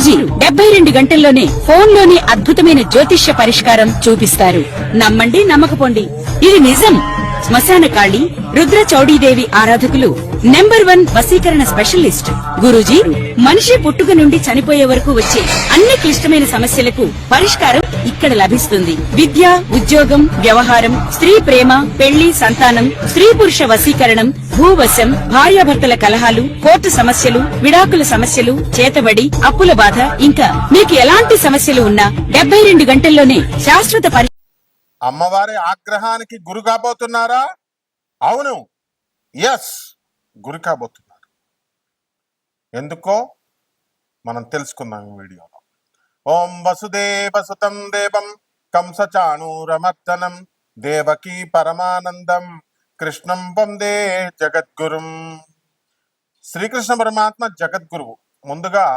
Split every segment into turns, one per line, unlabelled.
గురూజీ 72 గంటల్లోనే ఫోన్లోని అద్భుతమైన జ్యోతిష్య పరిష్కారం చూపిస్తారు. నమ్మండి, నమ్మకపోండి, ఇది నిజం. శ్మశాన కాళి రుద్ర చౌడీదేవి ఆరాధకులు నంబర్ 1 వశీకరణ స్పెషలిస్ట్. గురూజీ మనిషి పుట్టుక నుండి చనిపోయే వరకు వచ్చే అన్ని క్లిష్టమైన సమస్యలకు పరిష్కారం ఇక్కడ లభిస్తుంది. విద్య, ఉద్యోగం, వ్యవహారం, స్త్రీ ప్రేమ, పెళ్లి, సంతానం, స్త్రీ పురుష వశీకరణం, భూవశం, భార్యాభర్తల కలహాలు, కోర్టు సమస్యలు, విడాకుల సమస్యలు, చేతబడి, అప్పుల బాధ, ఇంకా మీకు ఎలాంటి సమస్యలు ఉన్నా 72 గంటల్లోనే శాశ్వత
అమ్మవారి ఆగ్రహానికి గురి కాబోతున్నారా? అవును, ఎస్, గురి కాబోతున్నారు. ఎందుకో మనం తెలుసుకుందాం ఈ వీడియోలో. ఓం వసుదేవసుతం దేవం కంసచాణూరమర్దనం దేవకీ పరమానందం కృష్ణం వందే జగద్గురుం. శ్రీకృష్ణ పరమాత్మ జగద్గురువు. ముందుగా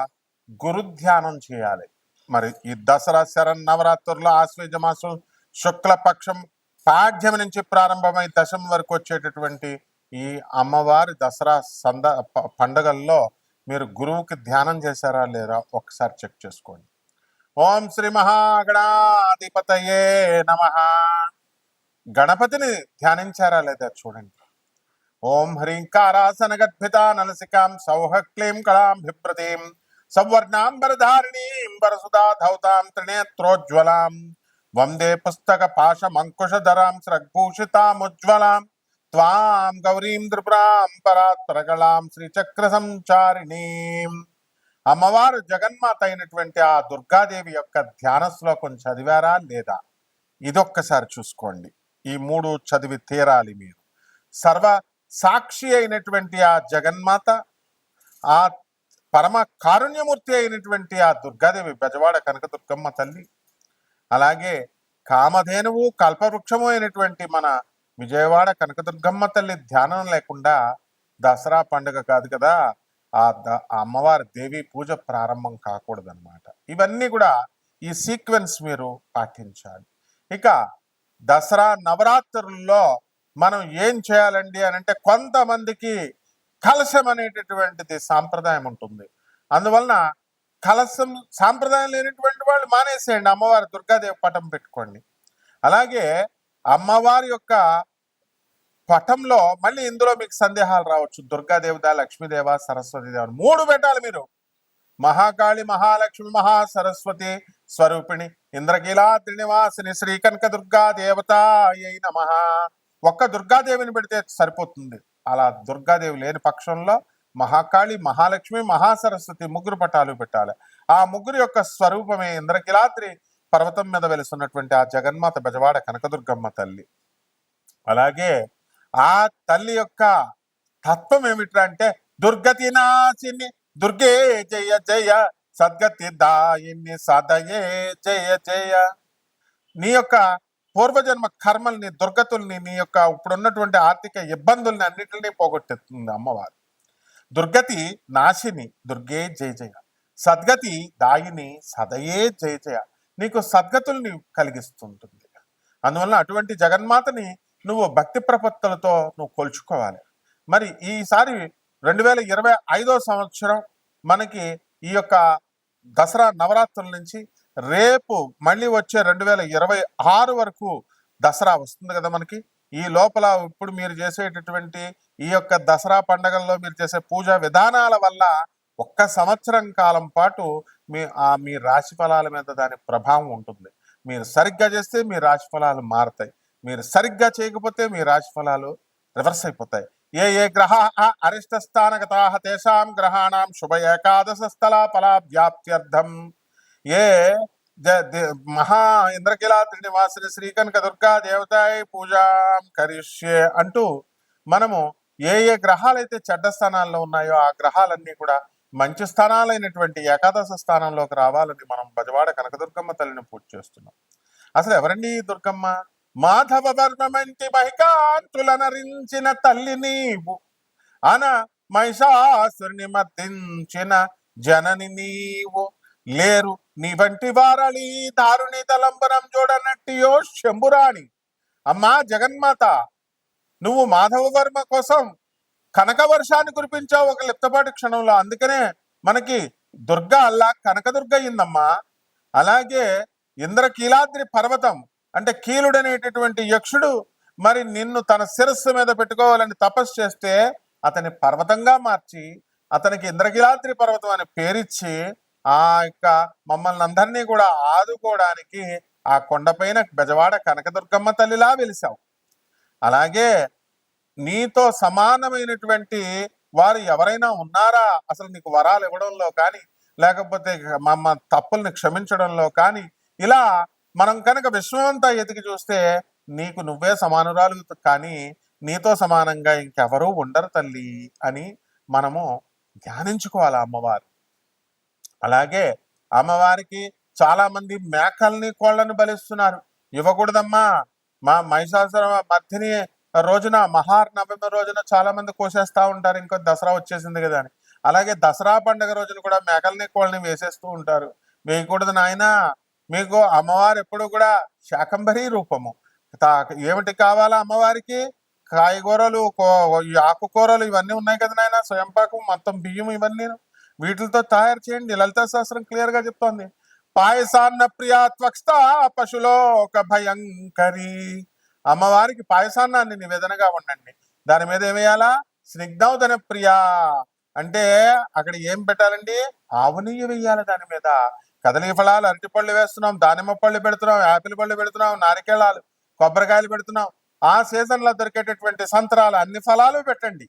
గురు ధ్యానం చేయాలి. మరి ఈ దసరా శరన్నవరాత్రుల్లో ఆశ్వేజ మాసం శుక్లపక్షం పాఠ్యం నుంచి ప్రారంభమై దశం వరకు వచ్చేటటువంటి ఈ అమ్మవారి దసరా పండుగల్లో మీరు గురువుకి ధ్యానం చేశారా లేదా ఒకసారి చెక్ చేసుకోండి. ఓం శ్రీ మహాగణాధిపతయే నమః. గణపతిని ధ్యానించారా లేదా చూడండి. ఓం హ్రీంకారాసనగద్భిత నలసికాం సౌహక్లీం కళాం బిభ్రతీం సవర్ణాంబరధారిణీం వరసుదా ధౌతాం త్రినేత్రోజ్వలాం వందే పుస్తక పాశమంకుశధరాం స్రగ్భూషితాముజ్వలాం త్వాం గౌరీం త్రిపురాం పరాత్పరగళాం శ్రీచక్ర సంచారిణీం. అమ్మవారు జగన్మాత అయినటువంటి ఆ దుర్గాదేవి యొక్క ధ్యాన శ్లోకం చదివారా లేదా ఇదొక్కసారి చూసుకోండి. ఈ 3 చదివి తీరాలి మీరు. సర్వ సాక్షి అయినటువంటి ఆ జగన్మాత, ఆ పరమ కారుణ్యమూర్తి అయినటువంటి ఆ దుర్గాదేవి బెజవాడ కనకదుర్గమ్మ తల్లి, అలాగే కామధేనువు కల్పవృక్షము అయినటువంటి మన విజయవాడ కనకదుర్గమ్మ తల్లి ధ్యానం లేకుండా దసరా పండుగ కాదు కదా, ఆ అమ్మవారి దేవి పూజ ప్రారంభం కాకూడదన్నమాట. ఇవన్నీ కూడా ఈ సీక్వెన్స్ మీరు పాటించాలి. ఇక దసరా నవరాత్రుల్లో మనం ఏం చేయాలండి అని అంటే, కొంతమందికి కలశం అనేటటువంటిది సాంప్రదాయం ఉంటుంది. అందువలన కలశం సాంప్రదాయం లేనటువంటి వాళ్ళు మానేసేయండి. అమ్మవారి దుర్గాదేవి పటం పెట్టుకోండి. అలాగే అమ్మవారి యొక్క పటంలో మళ్ళీ ఇందులో మీకు సందేహాలు రావచ్చు. దుర్గాదేవత, లక్ష్మీదేవ, సరస్వతీదేవ 3 పెట్టాలి మీరు. మహాకాళి, మహాలక్ష్మి, మహాసరస్వతి స్వరూపిణి ఇంద్రకీలాద్రి నివాసిని శ్రీ కనక దుర్గా దేవతాయై నమః. ఒక్క దుర్గాదేవిని పెడితే సరిపోతుంది. అలా దుర్గాదేవి లేని పక్షంలో మహాకాళి, మహాలక్ష్మి, మహాసరస్వతి 3 పటాలు పెట్టాలి. ఆ 3 యొక్క స్వరూపమే ఇంద్రకిలాద్రి పర్వతం మీద వెలుస్తున్నటువంటి ఆ జగన్మాత బెజవాడ కనకదుర్గమ్మ తల్లి. అలాగే ఆ తల్లి యొక్క తత్వం ఏమిట్రా అంటే, దుర్గతి నాశిని దుర్గే జయ జయ సద్గతి దాయిని సదయే జయ జయ. నీ యొక్క పూర్వజన్మ కర్మల్ని, దుర్గతుల్ని, నీ యొక్క ఇప్పుడున్నటువంటి ఆర్థిక ఇబ్బందుల్ని అన్నిటినీ పోగొట్టేస్తుంది అమ్మవారు. దుర్గతి నాశిని దుర్గే జయ జయ, సద్గతి దాయిని సదయే జయ జయ. నీకు సద్గతుల్ని కలిగిస్తుంటుంది. అందువల్ల అటువంటి జగన్మాతని నువ్వు భక్తి ప్రపత్తులతో నువ్వు కొలుచుకోవాలి. మరి ఈసారి 2025 సంవత్సరం మనకి ఈ యొక్క దసరా నవరాత్రుల నుంచి రేపు మళ్ళీ వచ్చే 2026 వరకు దసరా వస్తుంది కదా మనకి. ఈ లోపల ఇప్పుడు మీరు చేసేటటువంటి ఈ యొక్క దసరా పండుగల్లో మీరు చేసే పూజా విధానాల వల్ల 1 సంవత్సరం కాలం పాటు మీ రాశి ఫలాల మీద దాని ప్రభావం ఉంటుంది. మీరు సరిగ్గా చేస్తే మీ రాశి ఫలాలు మారుతాయి. మీరు సరిగ్గా చేయకపోతే మీ రాశి ఫలాలు రివర్స్ అయిపోతాయి. ఏ గ్రహ అరిష్ట స్థానగతా తేషాం గ్రహాణం శుభ ఏకాదశ స్థల ఫలాభ్యాప్త్యర్థం ఏ మహా ఇంద్రకీలాద్రి నివాసిని శ్రీ కనక దుర్గా దేవతాయ పూజాం కరిష్యే అంటూ మనము ఏ గ్రహాలైతే చెడ్డ స్థానాల్లో ఉన్నాయో ఆ గ్రహాలన్నీ కూడా మంచి స్థానాలైనటువంటి ఏకాదశ స్థానంలోకి రావాలని మనం బెజవాడ కనకదుర్గమ్మ తల్లిని పూజ చేస్తున్నాం. అసలు ఎవరండి దుర్గమ్మ? మాధవ వర్మంటి మహికాంతులనరించిన తల్లి నీవు, అన మహిషాసుని మర్దించిన జనని నీవు, లేరు నీ వంటి వారళి దారుణి తలంబరం చూడనట్టియో శంభురాణి. అమ్మా జగన్మాత, నువ్వు మాధవ వర్మ కోసం కనక వర్షాన్ని కురిపించావు ఒక లిప్తపాటి క్షణంలో. అందుకనే మనకి దుర్గ అల్లా కనకదుర్గ అయిందమ్మా. అలాగే ఇంద్రకీలాద్రి పర్వతం అంటే కీలుడనేటటువంటి యక్షుడు మరి నిన్ను తన శిరస్సు మీద పెట్టుకోవాలని తపస్సు చేస్తే అతని పర్వతంగా మార్చి అతనికి ఇంద్రకీలాద్రి పర్వతం అని పేరిచ్చి ఆ యొక్క మమ్మల్ని అందరినీ కూడా ఆదుకోవడానికి ఆ కొండపైన బెజవాడ కనకదుర్గమ్మ తల్లిలా వెలిసావు. అలాగే నీతో సమానమైనటువంటి వారు ఎవరైనా ఉన్నారా అసలు నీకు వరాలు ఇవ్వడంలో కానీ లేకపోతే మమ్మ తప్పుల్ని క్షమించడంలో కానీ ఇలా మనం కనుక విశ్వమంతా ఎతికి చూస్తే నీకు నువ్వే సమానురాలు, కానీ నీతో సమానంగా ఇంకెవరూ ఉండరు తల్లి అని మనము ధ్యానించుకోవాలి అమ్మవారు. అలాగే అమ్మవారికి చాలా మంది మేకల్ని కోళ్ళని బలిస్తున్నారు. ఇవ్వకూడదమ్మా. మా మహిషాసుర మర్దిని రోజున మహానవమి రోజున చాలా మంది కోసేస్తా ఉంటారు, ఇంకో దసరా వచ్చేసింది కదా అని. అలాగే దసరా పండుగ రోజున కూడా మేకల్ని కోళ్ళని వేసేస్తూ ఉంటారు. వేయకూడదు నాయనా. మీకు అమ్మవారు ఎప్పుడు కూడా శాకంబరీ రూపము. ఏమిటి కావాలా అమ్మవారికి? కాయగూరలు, ఆకుకూరలు ఇవన్నీ ఉన్నాయి కదా నాయన, స్వయంపాకు మొత్తం బియ్యం ఇవన్నీ వీటితో తయారు చేయండి. లలితా శాస్త్రం క్లియర్ గా చెప్తోంది. పాయసాన్న ప్రియా త్వక్స్త పశులోక భయంకరి. అమ్మవారికి పాయసాన్నాన్ని నివేదనగా ఉండండి. దాని మీద ఏమేయాలా? స్నిగ్ధౌదన ప్రియా అంటే అక్కడ ఏం పెట్టాలండి? ఆవు నెయ్యి వేయాలి దాని మీద. కదలి ఫలాలు, అరటిపళ్ళు వేస్తున్నాం, దానిమ్మ పళ్ళు పెడుతున్నాం, యాపిల్ పళ్ళు పెడుతున్నాం, నారికేళాలు, కొబ్బరికాయలు పెడుతున్నాం. ఆ సీజన్ లో దొరికేటటువంటి సంత్రాలు, అన్ని ఫలాలు పెట్టండి.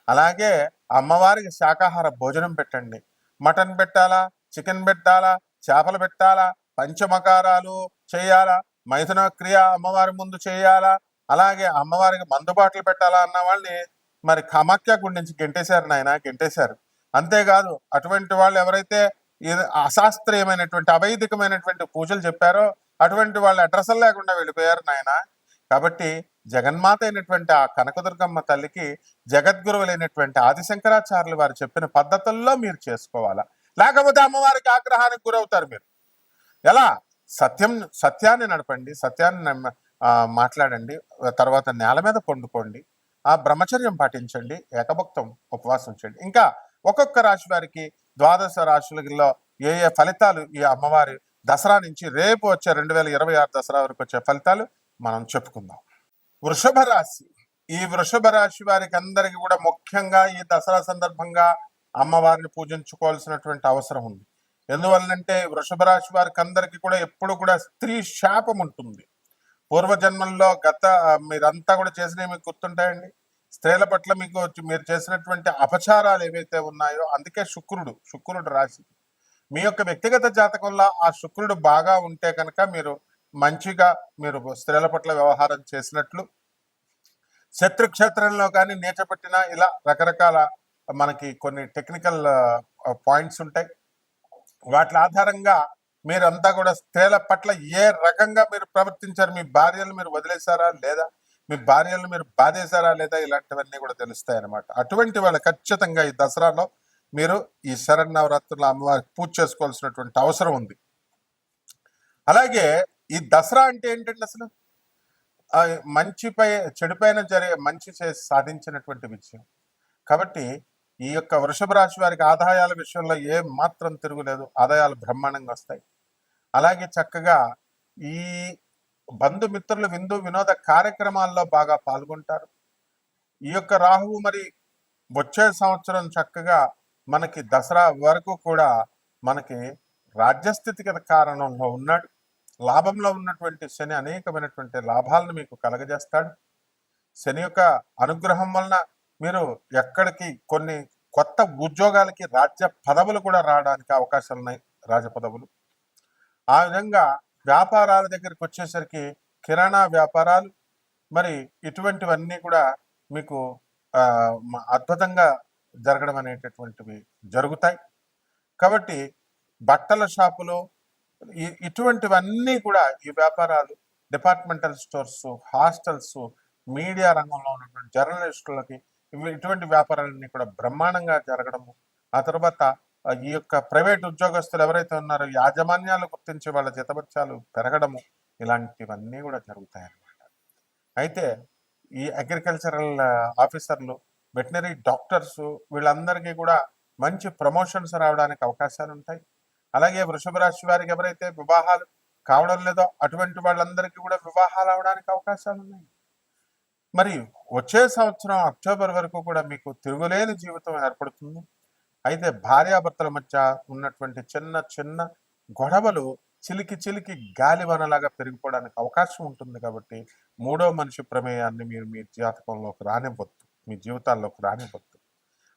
అలాగే అమ్మవారికి శాకాహార భోజనం పెట్టండి. మటన్ పెట్టాలా, చికెన్ పెట్టాలా, చేపలు పెట్టాలా, పంచమకారాలు చేయాలా, మైథున క్రియ అమ్మవారి ముందు చేయాలా, అలాగే అమ్మవారికి మందుబాట్లు పెట్టాలా అన్న వాళ్ళని మరి కామాఖ్య గుడి నుంచి గెంటేశారు నాయన, గెంటేశారు. అంతేకాదు అటువంటి వాళ్ళు ఎవరైతే అశాస్త్రీయమైనటువంటి అవైదికమైనటువంటి పూజలు చెప్పారో అటువంటి వాళ్ళు అడ్రస్ లేకుండా వెళ్ళిపోయారు నాయన. కాబట్టి జగన్మాత అయినటువంటి ఆ కనకదుర్గమ్మ తల్లికి జగద్గురువులైనటువంటి ఆదిశంకరాచార్యులు వారు చెప్పిన పద్ధతుల్లో మీరు చేసుకోవాలా, లేకపోతే అమ్మవారికి ఆగ్రహానికి గురవుతారు మీరు. ఎలా? సత్యాన్ని నడపండి, సత్యాన్ని మాట్లాడండి, తర్వాత నేల మీద పండుకోండి, ఆ బ్రహ్మచర్యం పాటించండి, ఏకభక్తం ఉపవాసం చేయండి. ఇంకా ఒక్కొక్క రాశి వారికి ద్వాదశ రాశులలో ఏ ఏ ఫలితాలు ఈ అమ్మవారి దసరా నుంచి రేపు వచ్చే 2026 దసరా వరకు వచ్చే ఫలితాలు మనం చెప్పుకుందాం. వృషభ రాశి. ఈ వృషభ రాశి వారికి అందరికి కూడా ముఖ్యంగా ఈ దసరా సందర్భంగా అమ్మవారిని పూజించుకోవాల్సినటువంటి అవసరం ఉంది. ఎందువల్లంటే వృషభ రాశి వారికి అందరికీ కూడా ఎప్పుడు కూడా స్త్రీ శాపం ఉంటుంది. పూర్వజన్మల్లో మీరంతా కూడా చేసినవి మీకు గుర్తుంటాయండి. స్త్రీల పట్ల మీరు చేసినటువంటి అపచారాలు ఏవైతే ఉన్నాయో, అందుకే శుక్రుడు రాశి మీ యొక్క వ్యక్తిగత జాతకంలో ఆ శుక్రుడు బాగా ఉంటే కనుక మీరు మంచిగా మీరు స్త్రీల పట్ల వ్యవహారం చేసినట్లు, శత్రుక్షేత్రంలో కానీ నీచపెట్టిన ఇలా రకరకాల మనకి కొన్ని టెక్నికల్ పాయింట్స్ ఉంటాయి. వాటి ఆధారంగా మీరంతా కూడా స్త్రీల పట్ల ఏ రకంగా మీరు ప్రవర్తించారు, మీ భార్యలు మీరు వదిలేశారా లేదా, మీ భార్యలు మీరు బాధేశారా లేదా, ఇలాంటివన్నీ కూడా తెలుస్తాయి అన్నమాట. అటువంటి వాళ్ళు ఖచ్చితంగా ఈ దసరాలో మీరు ఈ శరన్నవరాత్రుల అమ్మవారికి పూజ చేసుకోవాల్సినటువంటి అవసరం ఉంది. అలాగే ఈ దసరా అంటే ఏంటంటే అసలు చెడుపైన మంచి చేసి సాధించినటువంటి విజయం. కాబట్టి ఈ యొక్క వృషభ రాశి వారికి ఆదాయాల విషయంలో ఏ మాత్రం తిరుగులేదు, ఆదాయాలు బ్రహ్మాండంగా వస్తాయి. అలాగే చక్కగా ఈ బంధుమిత్రులు విందు వినోద కార్యక్రమాల్లో బాగా పాల్గొంటారు. ఈ యొక్క రాహువు మరి వచ్చే సంవత్సరం చక్కగా మనకి దసరా వరకు కూడా మనకి రాజ్యస్థితిగత కారణంలో ఉన్నాడు. లాభంలో ఉన్నటువంటి శని అనేకమైనటువంటి లాభాలను మీకు కలగజేస్తాడు. శని యొక్క అనుగ్రహం వలన మీరు ఎక్కడికి కొన్ని కొత్త ఉద్యోగాలకి రాజ్య పదవులు కూడా రావడానికి అవకాశాలు ఉన్నాయి, రాజ పదవులు. ఆ విధంగా వ్యాపారాల దగ్గరికి వచ్చేసరికి కిరాణా వ్యాపారాలు మరి ఇటువంటివన్నీ కూడా మీకు అద్భుతంగా జరగడం అనేటటువంటివి జరుగుతాయి. కాబట్టి బట్టల షాపులు ఇటువంటివన్నీ కూడా ఈ వ్యాపారాలు, డిపార్ట్మెంటల్ స్టోర్స్, హాస్టల్స్, మీడియా రంగంలో ఉన్నటువంటి జర్నలిస్టులకి ఇటువంటి వ్యాపారాలన్నీ కూడా బ్రహ్మాండంగా జరగడము. ఆ తర్వాత ఈ యొక్క ప్రైవేట్ ఉద్యోగస్తులు ఎవరైతే ఉన్నారో యాజమాన్యాలు గుర్తించి వాళ్ళ జీతభత్యాలు పెరగడము, ఇలాంటివన్నీ కూడా జరుగుతాయి అన్నమాట. అయితే ఈ అగ్రికల్చరల్ ఆఫీసర్లు, వెటనరీ డాక్టర్స్ వీళ్ళందరికీ కూడా మంచి ప్రమోషన్స్ రావడానికి అవకాశాలు ఉంటాయి. అలాగే వృషభ రాశి వారికి ఎవరైతే వివాహాలు కావడం లేదో అటువంటి వాళ్ళందరికీ కూడా వివాహాలు అవడానికి అవకాశాలు ఉన్నాయి. మరి వచ్చే సంవత్సరం అక్టోబర్ వరకు కూడా మీకు తిరుగులేని జీవితం ఏర్పడుతుంది. అయితే భార్యాభర్తల మధ్య ఉన్నటువంటి చిన్న చిన్న గొడవలు చిలికి చిలికి గాలివనలాగా పెరిగిపోవడానికి అవకాశం ఉంటుంది. కాబట్టి మూడో మనిషి ప్రమేయాన్ని మీరు మీ జాతకంలోకి రానివ్వద్దు, మీ జీవితాల్లోకి రానివ్వద్దు.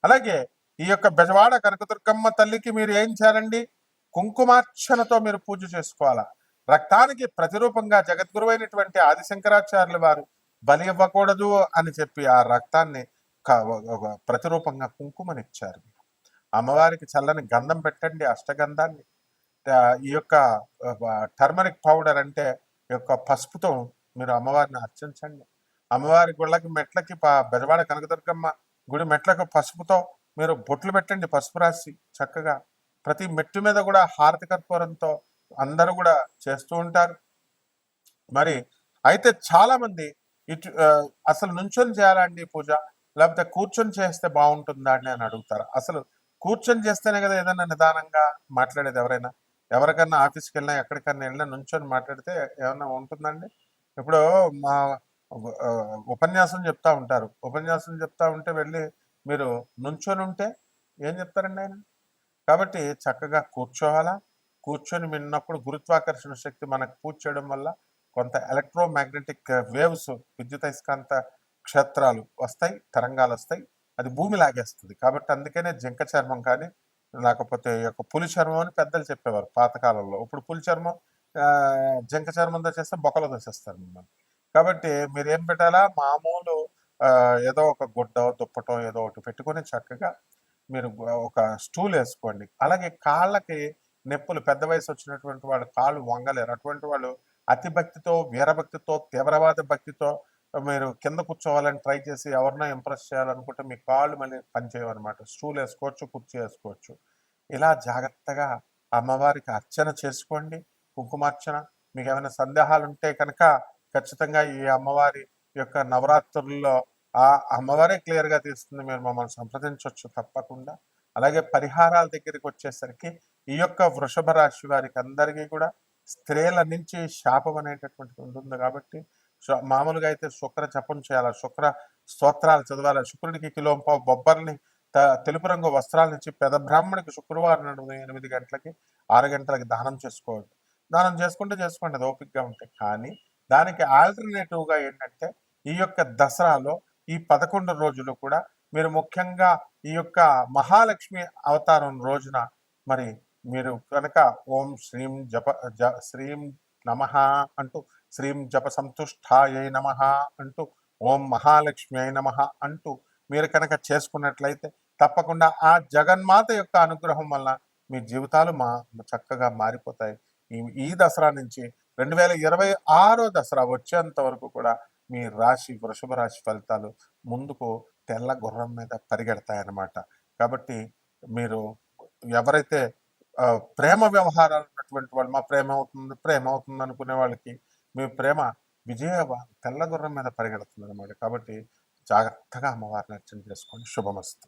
అలాగే ఈ యొక్క బెజవాడ కనకదుర్గమ్మ తల్లికి మీరు ఏం చేయాలండి? కుంకుమార్చనతో మీరు పూజ చేసుకోవాలా. రక్తానికి ప్రతిరూపంగా జగద్గురువైనటువంటి ఆదిశంకరాచార్యుల వారు బలి ఇవ్వకూడదు అని చెప్పి ఆ రక్తాన్ని ఒక ప్రతిరూపంగా కుంకుమనిచ్చారు. అమ్మవారికి చల్లని గంధం పెట్టండి, అష్టగంధాన్ని. ఈ యొక్క టర్మరిక్ పౌడర్ అంటే ఈ యొక్క పసుపుతో మీరు అమ్మవారిని అర్చించండి. అమ్మవారి గుళ్ళకి మెట్లకి బెజవాడ కనకదుర్గమ్మ గుడి మెట్లకు పసుపుతో మీరు బొట్లు పెట్టండి, పసుపు రాసి చక్కగా. ప్రతి మెట్టు మీద కూడా హారతి కర్పూరంతో అందరూ కూడా చేస్తూ ఉంటారు. మరి అయితే చాలా మంది అసలు నుంచొని చేయాలండి పూజ, లేకపోతే కూర్చొని చేస్తే బాగుంటుందా అని అడుగుతారు. అసలు కూర్చొని చేస్తేనే కదా ఏదైనా నిదానంగా మాట్లాడేది. ఎవరికన్నా ఆఫీస్కి వెళ్ళినా ఎక్కడికన్నా వెళ్ళినా నుంచొని మాట్లాడితే ఏమన్నా ఉంటుందండి? ఇప్పుడు మా ఉపన్యాసం చెప్తా ఉంటారు. ఉపన్యాసం చెప్తా ఉంటే వెళ్ళి మీరు నుంచొని ఉంటే ఏం చెప్తారండి ఆయన? కాబట్టి చక్కగా కూర్చోవాలా. కూర్చొని విన్నప్పుడు గురుత్వాకర్షణ శక్తి మనకు పూజ చేయడం వల్ల కొంత ఎలక్ట్రోమాగ్నెటిక్ వేవ్స్, విద్యుతయస్కాంత క్షేత్రాలు వస్తాయి, తరంగాలు వస్తాయి. అది భూమి లాగేస్తుంది. కాబట్టి అందుకనే జింక చర్మం కానీ లేకపోతే ఈ యొక్క పులి చర్మం అని పెద్దలు చెప్పేవారు పాతకాలంలో. ఇప్పుడు పులి చర్మం జింక చర్మంతో చేస్తే బొక్కలు దోసేస్తారు మిమ్మల్ని. కాబట్టి మీరు ఏం పెట్టాలా? మామూలు ఏదో ఒక గుడ్డో దుప్పటో ఏదో ఒకటి పెట్టుకొని చక్కగా మీరు ఒక స్టూల్ వేసుకోండి. అలాగే కాళ్ళకి నొప్పులు, పెద్ద వయసు వచ్చినటువంటి వాళ్ళు కాళ్ళు వంగలేరు. అటువంటి వాళ్ళు అతి భక్తితో, వీరభక్తితో, తీవ్రవాద భక్తితో మీరు కింద కూర్చోవాలని ట్రై చేసి ఎవరినో ఇంప్రెస్ చేయాలనుకుంటే మీ కాళ్ళు మళ్ళీ పనిచేయవన్నమాట. స్టూల్ వేసుకోవచ్చు, కుర్చీ వేసుకోవచ్చు. ఇలా జాగ్రత్తగా అమ్మవారికి అర్చన చేసుకోండి, కుంకుమార్చన. మీకు ఏమైనా సందేహాలు ఉంటే కనుక ఖచ్చితంగా ఈ అమ్మవారి యొక్క నవరాత్రుల్లో ఆ అమ్మవారే క్లియర్గా తీస్తుంది. మీరు మమ్మల్ని సంప్రదించవచ్చు తప్పకుండా. అలాగే పరిహారాల దగ్గరికి వచ్చేసరికి ఈ యొక్క వృషభ రాశి వారికి అందరికీ కూడా స్త్రీల నుంచి శాపం అనేటటువంటిది ఉంటుంది. కాబట్టి మామూలుగా అయితే శుక్ర జపం చేయాలి, శుక్ర స్తోత్రాలు చదవాలి. శుక్రుడికి కిలోంపావు బొబ్బర్ని తెలుపు రంగు వస్త్రాల నుంచి పెద బ్రాహ్మణికి శుక్రవారం నాడు 8 గంటలకి 6 గంటలకి దానం చేసుకోవాలి. దానం చేసుకోండి, అది ఓపికగా ఉంటాయి. కానీ దానికి ఆల్టర్నేటివ్గా ఏంటంటే ఈ యొక్క దసరాలో ఈ 11 రోజులు కూడా మీరు ముఖ్యంగా ఈ యొక్క మహాలక్ష్మి అవతారం రోజున మరి మీరు కనుక ఓం శ్రీం నమః అంటూ, శ్రీం జప సంతుష్టాయై నమః అంటూ, ఓం మహాలక్ష్మి అయి నమః అంటూ మీరు కనుక చేసుకున్నట్లయితే తప్పకుండా ఆ జగన్మాత యొక్క అనుగ్రహం వల్ల మీ జీవితాలు చక్కగా మారిపోతాయి. ఈ దసరా నుంచి 2026 దసరా వచ్చేంత వరకు కూడా మీ రాశి వృషభ రాశి ఫలితాలు ముందుకు తెల్ల గుర్రం మీద పరిగెడతాయన్నమాట. కాబట్టి మీరు ఎవరైతే ప్రేమ వ్యవహారాలు ఉన్నటువంటి వాళ్ళు, మా ప్రేమ అవుతుంది అనుకునే వాళ్ళకి మీ ప్రేమ తెల్ల గుర్రం మీద పరిగెడుతుంది అనమాట. కాబట్టి జాగ్రత్తగా అమ్మవారిని అర్చన చేసుకోండి. శుభమస్తు.